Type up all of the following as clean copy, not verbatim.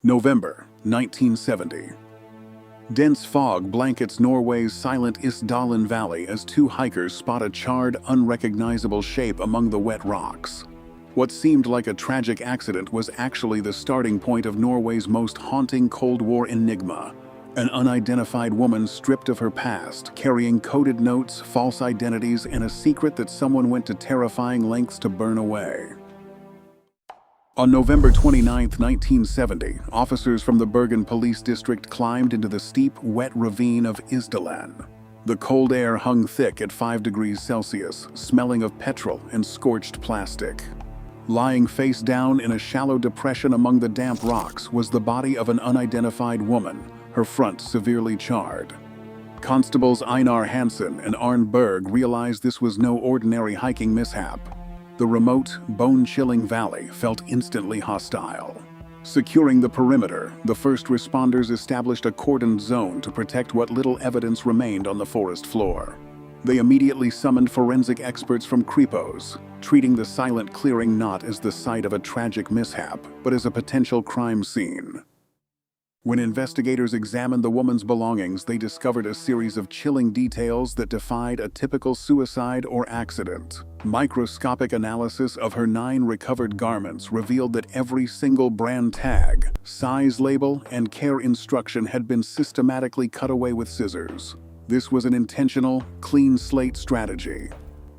November 1970. Dense fog blankets Norway's silent Isdalen Valley as two hikers spot a charred, unrecognizable shape among the wet rocks. What seemed like a tragic accident was actually the starting point of Norway's most haunting Cold War enigma. An unidentified woman stripped of her past, carrying coded notes, false identities, and a secret that someone went to terrifying lengths to burn away. On November 29, 1970, officers from the Bergen Police District climbed into the steep, wet ravine of Isdalen. The cold air hung thick at 5 degrees Celsius, smelling of petrol and scorched plastic. Lying face down in a shallow depression among the damp rocks was the body of an unidentified woman, her front severely charred. Constables Einar Hansen and Arne Berg realized this was no ordinary hiking mishap. The remote, bone-chilling valley felt instantly hostile. Securing the perimeter, the first responders established a cordoned zone to protect what little evidence remained on the forest floor. They immediately summoned forensic experts from Kripos, treating the silent clearing not as the site of a tragic mishap, but as a potential crime scene. When investigators examined the woman's belongings, they discovered a series of chilling details that defied a typical suicide or accident. Microscopic analysis of her 9 recovered garments revealed that every single brand tag, size label, and care instruction had been systematically cut away with scissors. This was an intentional, clean slate strategy.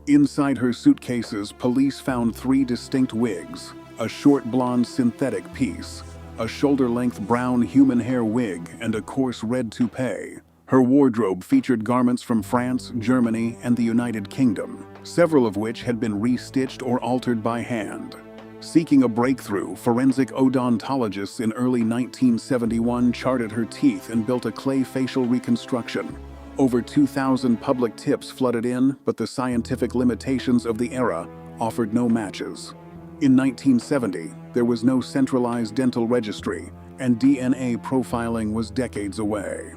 Inside her suitcases, police found 3 distinct wigs, a short blonde synthetic piece, a shoulder-length brown human hair wig, and a coarse red toupee. Her wardrobe featured garments from France, Germany, and the United Kingdom, several of which had been restitched or altered by hand. Seeking a breakthrough, forensic odontologists in early 1971 charted her teeth and built a clay facial reconstruction. Over 2,000 public tips flooded in, but the scientific limitations of the era offered no matches. In 1970, there was no centralized dental registry, and DNA profiling was decades away.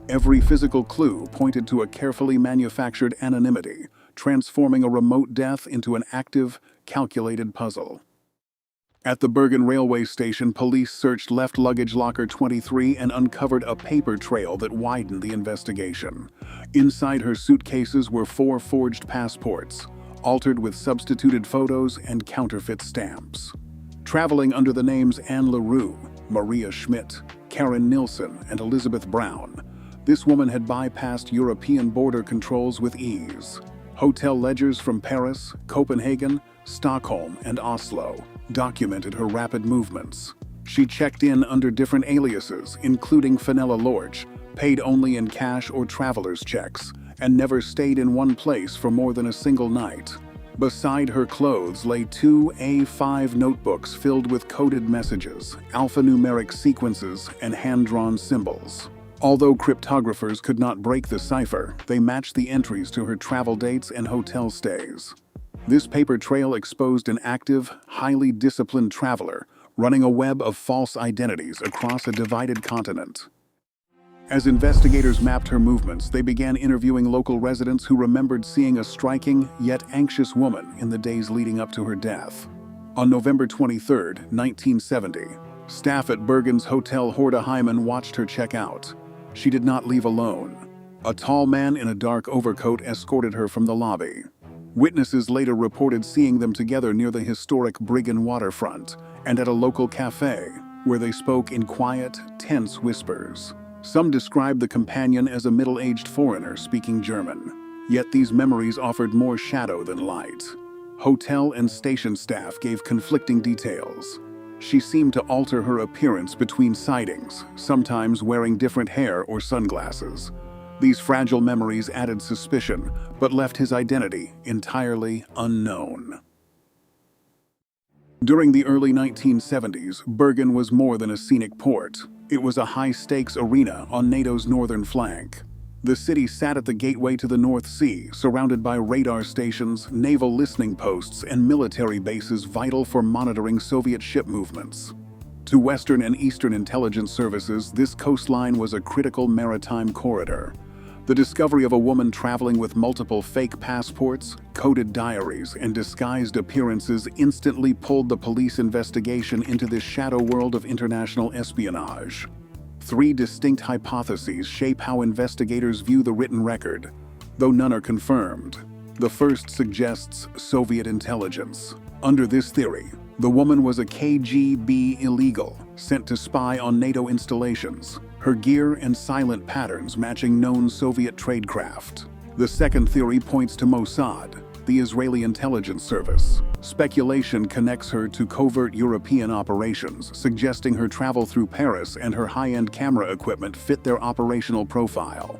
Every physical clue pointed to a carefully manufactured anonymity, transforming a remote death into an active, calculated puzzle. At the Bergen railway station, police searched left luggage locker 23 and uncovered a paper trail that widened the investigation. Inside her suitcases were 4 forged passports, altered with substituted photos and counterfeit stamps. Traveling under the names Anne LaRue, Maria Schmidt, Karen Nilsson, and Elizabeth Brown, this woman had bypassed European border controls with ease. Hotel ledgers from Paris, Copenhagen, Stockholm, and Oslo documented her rapid movements. She checked in under different aliases, including Fenella Lorch, paid only in cash or traveler's checks, and never stayed in one place for more than a single night. Beside her clothes lay 2 A5 notebooks filled with coded messages, alphanumeric sequences, and hand-drawn symbols. Although cryptographers could not break the cipher, they matched the entries to her travel dates and hotel stays. This paper trail exposed an active, highly disciplined traveler, running a web of false identities across a divided continent. As investigators mapped her movements, they began interviewing local residents who remembered seeing a striking, yet anxious woman in the days leading up to her death. On November 23, 1970, staff at Bergen's Hotel Hordeheimen watched her check out. She did not leave alone. A tall man in a dark overcoat escorted her from the lobby. Witnesses later reported seeing them together near the historic Bryggen waterfront and at a local cafe, where they spoke in quiet, tense whispers. Some described the companion as a middle-aged foreigner speaking German, yet these memories offered more shadow than light. Hotel and station staff gave conflicting details. She seemed to alter her appearance between sightings, sometimes wearing different hair or sunglasses. These fragile memories added suspicion, but left his identity entirely unknown. During the early 1970s, Bergen was more than a scenic port. It was a high-stakes arena on NATO's northern flank. The city sat at the gateway to the North Sea, surrounded by radar stations, naval listening posts, and military bases vital for monitoring Soviet ship movements. To Western and Eastern intelligence services, this coastline was a critical maritime corridor. The discovery of a woman traveling with multiple fake passports, coded diaries, and disguised appearances instantly pulled the police investigation into this shadow world of international espionage. Three distinct hypotheses shape how investigators view the written record, though none are confirmed. The first suggests Soviet intelligence. Under this theory, the woman was a KGB illegal sent to spy on NATO installations, her gear and silent patterns matching known Soviet tradecraft. The second theory points to Mossad, the Israeli intelligence service. Speculation connects her to covert European operations, suggesting her travel through Paris and her high-end camera equipment fit their operational profile.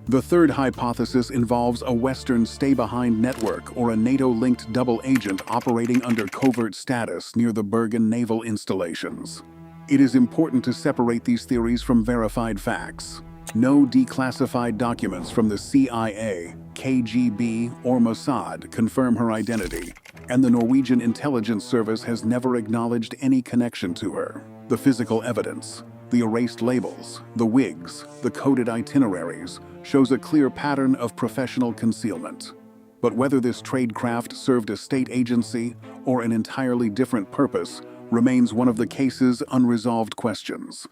The third hypothesis involves a Western stay-behind network or a NATO-linked double agent operating under covert status near the Bergen naval installations. It is important to separate these theories from verified facts. No declassified documents from the CIA, KGB, or Mossad confirm her identity, and the Norwegian intelligence service has never acknowledged any connection to her. The physical evidence, the erased labels, the wigs, the coded itineraries, shows a clear pattern of professional concealment. But whether this tradecraft served a state agency or an entirely different purpose remains one of the case's unresolved questions.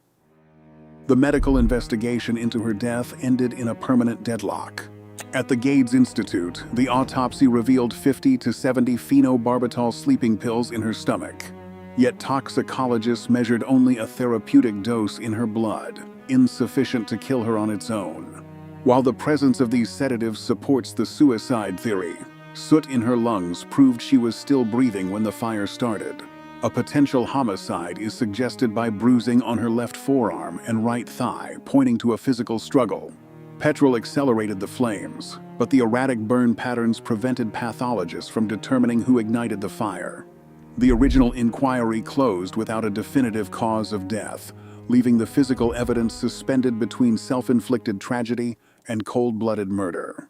The medical investigation into her death ended in a permanent deadlock. At the Gates Institute, the autopsy revealed 50 to 70 phenobarbital sleeping pills in her stomach. Yet toxicologists measured only a therapeutic dose in her blood, insufficient to kill her on its own. While the presence of these sedatives supports the suicide theory, soot in her lungs proved she was still breathing when the fire started. A potential homicide is suggested by bruising on her left forearm and right thigh, pointing to a physical struggle. Petrol accelerated the flames, but the erratic burn patterns prevented pathologists from determining who ignited the fire. The original inquiry closed without a definitive cause of death, leaving the physical evidence suspended between self-inflicted tragedy and cold-blooded murder.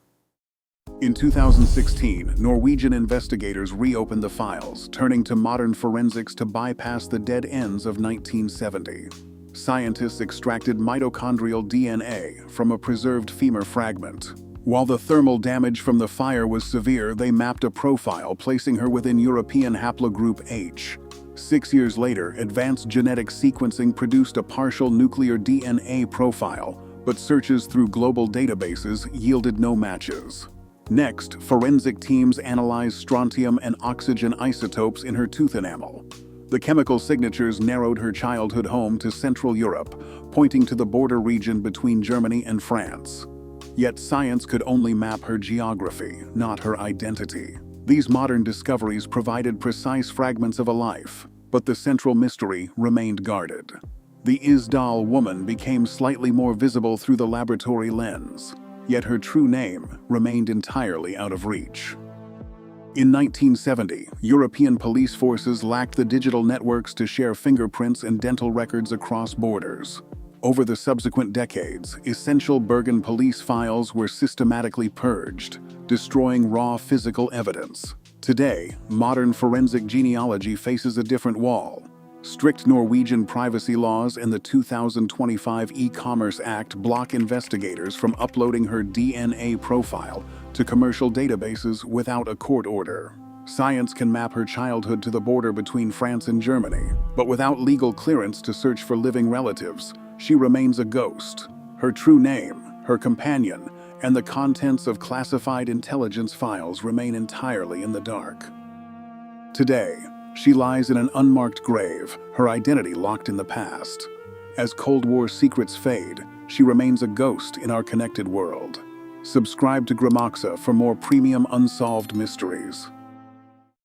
In 2016, Norwegian investigators reopened the files, turning to modern forensics to bypass the dead ends of 1970. Scientists extracted mitochondrial DNA from a preserved femur fragment. While the thermal damage from the fire was severe, they mapped a profile placing her within European haplogroup H. 6 years later, advanced genetic sequencing produced a partial nuclear DNA profile, but searches through global databases yielded no matches. Next, forensic teams analyzed strontium and oxygen isotopes in her tooth enamel. The chemical signatures narrowed her childhood home to Central Europe, pointing to the border region between Germany and France. Yet science could only map her geography, not her identity. These modern discoveries provided precise fragments of a life, but the central mystery remained guarded. The Isdal Woman became slightly more visible through the laboratory lens, yet her true name remained entirely out of reach. In 1970, European police forces lacked the digital networks to share fingerprints and dental records across borders. Over the subsequent decades, essential Bergen police files were systematically purged, destroying raw physical evidence. Today, modern forensic genealogy faces a different wall. Strict Norwegian privacy laws and the 2025 E-Commerce Act block investigators from uploading her DNA profile to commercial databases without a court order. Science can map her childhood to the border between France and Germany, but without legal clearance to search for living relatives, she remains a ghost. Her true name, her companion, and the contents of classified intelligence files remain entirely in the dark. Today, she lies in an unmarked grave, her identity locked in the past. As Cold War secrets fade, she remains a ghost in our connected world. Subscribe to Grimoxa for more premium unsolved mysteries.